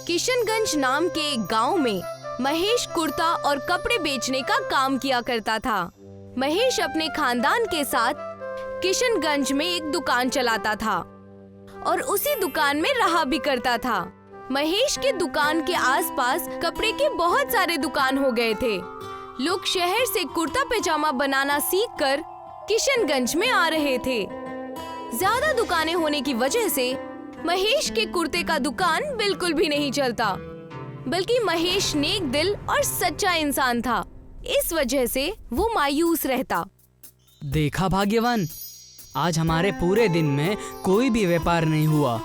किशनगंज नाम के एक गांव में महेश कुर्ता और कपड़े बेचने का काम किया करता था। महेश अपने खानदान के साथ किशनगंज में एक दुकान चलाता था और उसी दुकान में रहा भी करता था। महेश के दुकान के आसपास कपड़े के बहुत सारे दुकान हो गए थे। लोग शहर से कुर्ता पैजामा बनाना सीखकर किशनगंज में आ रहे थे। ज्यादा दुकानें होने की वजह से महेश के कुर्ते का दुकान बिल्कुल भी नहीं चलता, बल्कि महेश नेक दिल और सच्चा इंसान था। इस वजह से वो मायूस रहता। देखा भाग्यवान, आज हमारे पूरे दिन में कोई भी व्यापार नहीं हुआ।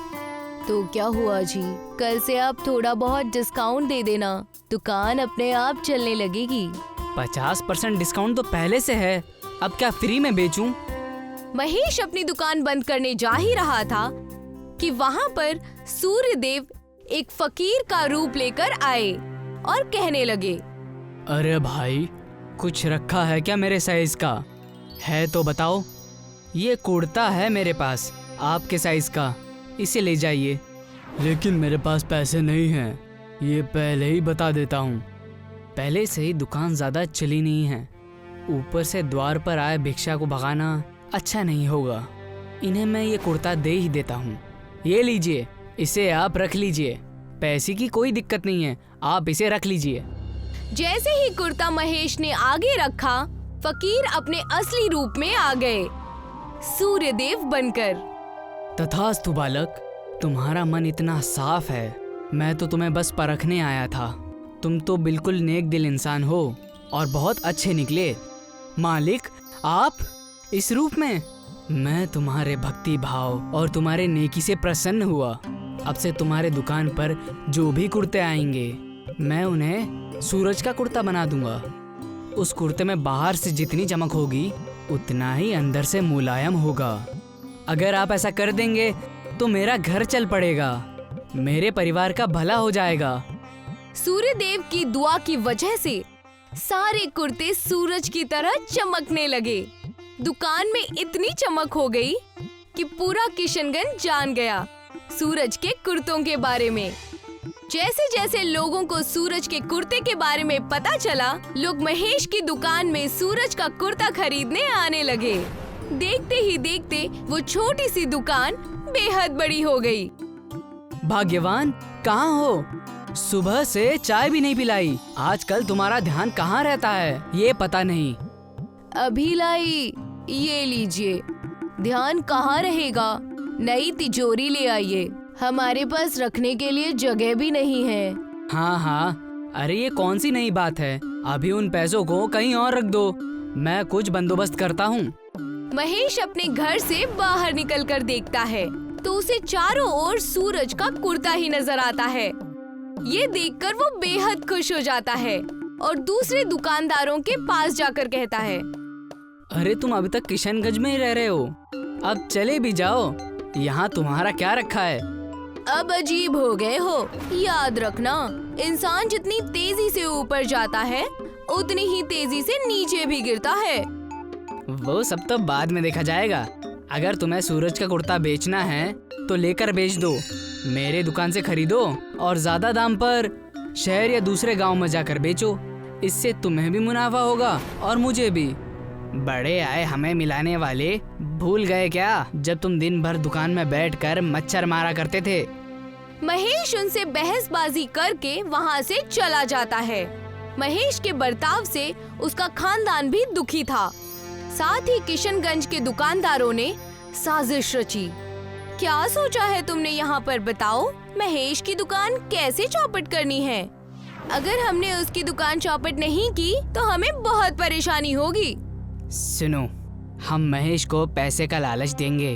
तो क्या हुआ जी, कल से आप थोड़ा बहुत डिस्काउंट दे देना, दुकान अपने आप चलने लगेगी। 50% डिस्काउंट तो पहले से है, अब क्या फ्री में बेचूं? महेश अपनी दुकान बंद करने जा ही रहा था कि वहाँ पर सूर्यदेव एक फकीर का रूप लेकर आए और कहने लगे, अरे भाई, कुछ रखा है क्या मेरे साइज का? है तो बताओ। ये कुर्ता है मेरे पास आपके साइज का, इसे ले जाइए। लेकिन मेरे पास पैसे नहीं हैं, ये पहले ही बता देता हूँ। पहले से ही दुकान ज़्यादा चली नहीं है, ऊपर से द्वार पर आए भिक्षा को भगाना अच्छा नहीं होगा। इन्हें मैं ये कुर्ता दे ही देता हूँ। ये लीजिए, इसे आप रख लीजिए। पैसे की कोई दिक्कत नहीं है, आप इसे रख लीजिए। जैसे ही कुर्ता महेश ने आगे रखा, फकीर अपने असली रूप में आ गए, सूर्यदेव बनकर। तथास्तु बालक, तुम्हारा मन इतना साफ है, मैं तो तुम्हें बस परखने आया था। तुम तो बिल्कुल नेक दिल इंसान हो और बहुत अच्छे निकले। मालिक, आप इस रूप में? मैं तुम्हारे भक्ति भाव और तुम्हारे नेकी से प्रसन्न हुआ। अब से तुम्हारे दुकान पर जो भी कुर्ते आएंगे, मैं उन्हें सूरज का कुर्ता बना दूंगा। उस कुर्ते में बाहर से जितनी चमक होगी, उतना ही अंदर से मुलायम होगा। अगर आप ऐसा कर देंगे तो मेरा घर चल पड़ेगा, मेरे परिवार का भला हो जाएगा। सूर्यदेव की दुआ की वजह से सारे कुर्ते सूरज की तरह चमकने लगे। दुकान में इतनी चमक हो गई कि पूरा किशनगंज जान गया सूरज के कुर्तों के बारे में। जैसे जैसे लोगों को सूरज के कुर्ते के बारे में पता चला, लोग महेश की दुकान में सूरज का कुर्ता खरीदने आने लगे। देखते ही देखते वो छोटी सी दुकान बेहद बड़ी हो गई। भाग्यवान, कहाँ हो? सुबह से चाय भी नहीं पिलाई। आजकल तुम्हारा ध्यान कहाँ रहता है, ये पता नहीं। अभी लाई, ये लीजिए। ध्यान कहाँ रहेगा, नई तिजोरी ले आइए, हमारे पास रखने के लिए जगह भी नहीं है। हाँ हाँ, अरे ये कौन सी नई बात है, अभी उन पैसों को कहीं और रख दो, मैं कुछ बंदोबस्त करता हूँ। महेश अपने घर से बाहर निकलकर देखता है तो उसे चारों ओर सूरज का कुर्ता ही नजर आता है। ये देखकर वो बेहद खुश हो जाता है और दूसरे दुकानदारों के पास जाकर कहता है, अरे तुम अभी तक किशनगंज में ही रह रहे हो, अब चले भी जाओ। यहाँ तुम्हारा क्या रखा है? अब अजीब हो गए हो। याद रखना, इंसान जितनी तेजी से ऊपर जाता है, उतनी ही तेजी से नीचे भी गिरता है। वो सब तो बाद में देखा जाएगा। अगर तुम्हें सूरज का कुर्ता बेचना है तो लेकर बेच दो, मेरे दुकान से खरीदो और ज्यादा दाम पर शहर या दूसरे गांव में जाकर बेचो। इससे तुम्हें भी मुनाफा होगा और मुझे भी। बड़े आए हमें मिलाने वाले, भूल गए क्या जब तुम दिन भर दुकान में बैठकर मच्छर मारा करते थे? महेश उनसे बहसबाजी करके वहाँ से चला जाता है। महेश के बर्ताव से उसका खानदान भी दुखी था। साथ ही किशनगंज के दुकानदारों ने साजिश रची। क्या सोचा है तुमने यहाँ पर, बताओ? महेश की दुकान कैसे चौपट करनी है? अगर हमने उसकी दुकान चौपट नहीं की तो हमें बहुत परेशानी होगी। सुनो, हम महेश को पैसे का लालच देंगे।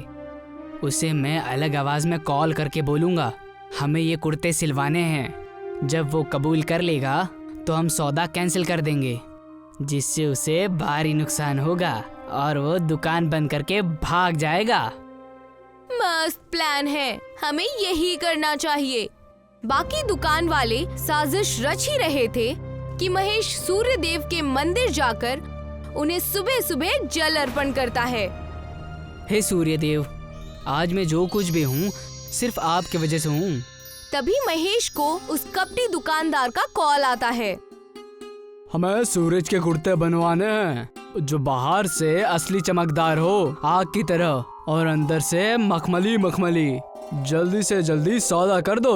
उसे मैं अलग आवाज में कॉल करके बोलूँगा, हमें ये कुर्ते सिलवाने हैं। जब वो कबूल कर लेगा तो हम सौदा कैंसिल कर देंगे, जिससे उसे भारी नुकसान होगा और वो दुकान बंद करके भाग जाएगा। मस्त प्लान है, हमें यही करना चाहिए। बाकी दुकान वाले साजिश रच ही रहे थे कि महेश सूर्यदेव के मंदिर जाकर उन्हें सुबह सुबह जल अर्पण करता है। हे सूर्यदेव, आज मैं जो कुछ भी हूँ सिर्फ आपकी वजह से हूँ। तभी महेश को उस कपटी दुकानदार का कॉल आता है। हमें सूरज के कुर्ते बनवाने हैं जो बाहर से असली चमकदार हो आग की तरह और अंदर से मखमली मखमली। जल्दी से जल्दी सौदा कर दो।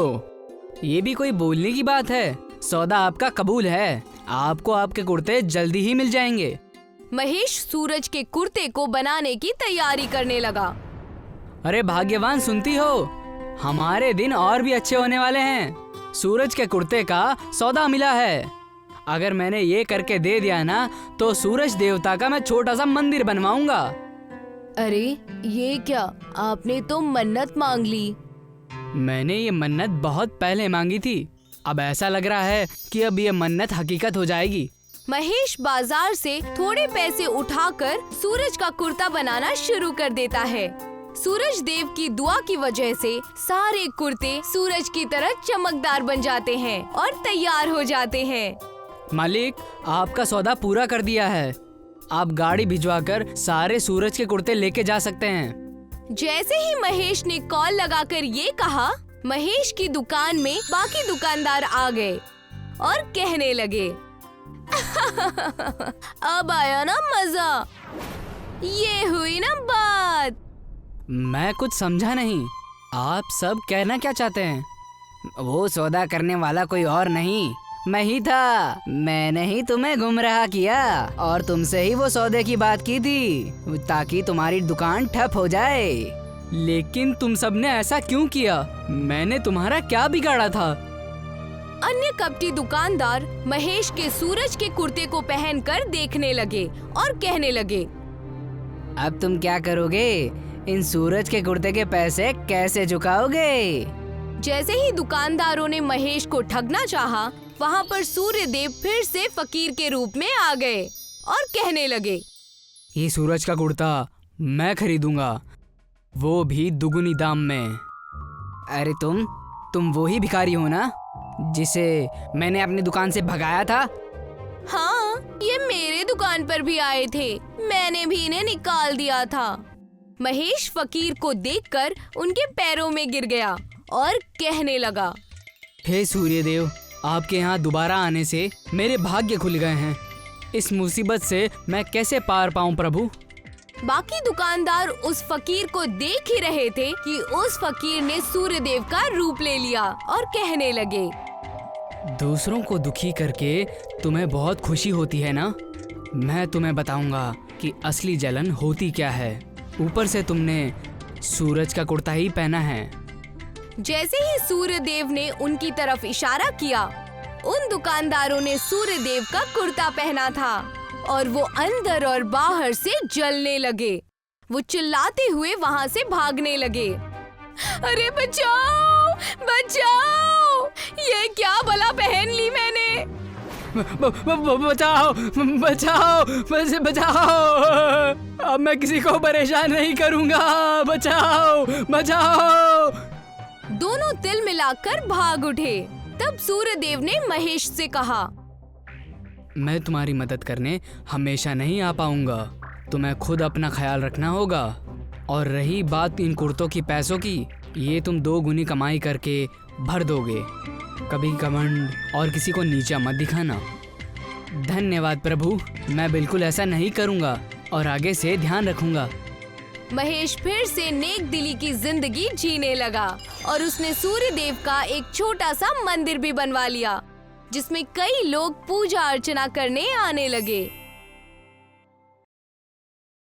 ये भी कोई बोलने की बात है। सौदा आपका कबूल है। आपको आपके कुर्ते जल्दी ही मिल जाएंगे। महेश सूरज के कुर्ते को बनाने की तैयारी करने लगा। अरे भाग्यवान, सुनती हो? हमारे दिन और भी अच्छे होने वाले हैं। सूरज के कुर्ते का सौदा मिला है। अगर मैंने ये करके दे दिया ना तो सूरज देवता का मैं छोटा सा मंदिर बनवाऊंगा। अरे ये क्या, आपने तो मन्नत मांग ली। मैंने ये मन्नत बहुत पहले मांगी थी। अब ऐसा लग रहा है कि अब ये मन्नत हकीकत हो जाएगी। महेश बाजार से थोड़े पैसे उठाकर सूरज का कुर्ता बनाना शुरू कर देता है। सूरज देव की दुआ की वजह से सारे कुर्ते सूरज की तरह चमकदार बन जाते हैं और तैयार हो जाते हैं। मालिक, आपका सौदा पूरा कर दिया है। आप गाड़ी भिजवाकर सारे सूरज के कुर्ते लेके जा सकते हैं। जैसे ही महेश ने कॉल लगाकर ये कहा, महेश की दुकान में बाकी दुकानदार आ गए और कहने लगे, अब आया ना मजा। ये हुई ना बात। मैं कुछ समझा नहीं। आप सब कहना क्या चाहते हैं? वो सौदा करने वाला कोई और नहीं, मैं ही था। मैंने ही तुम्हें गुमराह किया और तुमसे ही वो सौदे की बात की थी ताकि तुम्हारी दुकान ठप हो जाए। लेकिन तुम सबने ऐसा क्यों किया? मैंने तुम्हारा क्या बिगाड़ा था? अन्य कपटी दुकानदार महेश के सूरज के कुर्ते को पहनकर देखने लगे और कहने लगे, अब तुम क्या करोगे? इन सूरज के कुर्ते के पैसे कैसे चुकाओगे? जैसे ही दुकानदारों ने महेश को ठगना चाहा, वहाँ पर सूर्य देव फिर से फकीर के रूप में आ गए और कहने लगे, ये सूरज का कुर्ता मैं खरीदूंगा, वो भी दुगुनी दाम में। अरे तुम वो ही भिखारी हो ना जिसे मैंने अपनी दुकान से भगाया था? हाँ, ये मेरे दुकान पर भी आए थे। मैंने भी इन्हें निकाल दिया था। महेश फकीर को देखकर उनके पैरों में गिर गया और कहने लगा, हे सूर्यदेव, आपके यहाँ दोबारा आने से मेरे भाग्य खुल गए हैं। इस मुसीबत से मैं कैसे पार पाऊँ प्रभु? बाकी दुकानदार उस फकीर को देख ही रहे थे कि उस फकीर ने सूर्यदेव का रूप ले लिया और कहने लगे, दूसरों को दुखी करके तुम्हें बहुत खुशी होती है ना? मैं तुम्हें बताऊंगा कि असली जलन होती क्या है। ऊपर से तुमने सूरज का कुर्ता ही पहना है। जैसे ही सूर्यदेव ने उनकी तरफ इशारा किया, उन दुकानदारों ने सूर्यदेव का कुर्ता पहना था और वो अंदर और बाहर से जलने लगे। वो चिल्लाते हुए वहाँ से भागने लगे। अरे बचाओ बचाओ, ये क्या भला पहन ली मैंने? बचाओ बचाओ बचाओ, अब मैं किसी को परेशान नहीं करूँगा। बचाओ बचाओ। दोनों तिल मिलाकर भाग उठे। तब सूर्यदेव ने महेश से कहा, मैं तुम्हारी मदद करने हमेशा नहीं आ पाऊंगा। तुम्हें खुद अपना ख्याल रखना होगा। और रही बात इन कुर्तों की पैसों की, ये तुम 2 गुनी कमाई करके भर दोगे। कभी घमंड और किसी को नीचा मत दिखाना। धन्यवाद प्रभु, मैं बिल्कुल ऐसा नहीं करूंगा और आगे से ध्यान रखूंगा। महेश फिर से नेक दिली की जिंदगी जीने लगा और उसने सूर्यदेव का एक छोटा सा मंदिर भी बनवा लिया जिसमें कई लोग पूजा अर्चना करने आने लगे।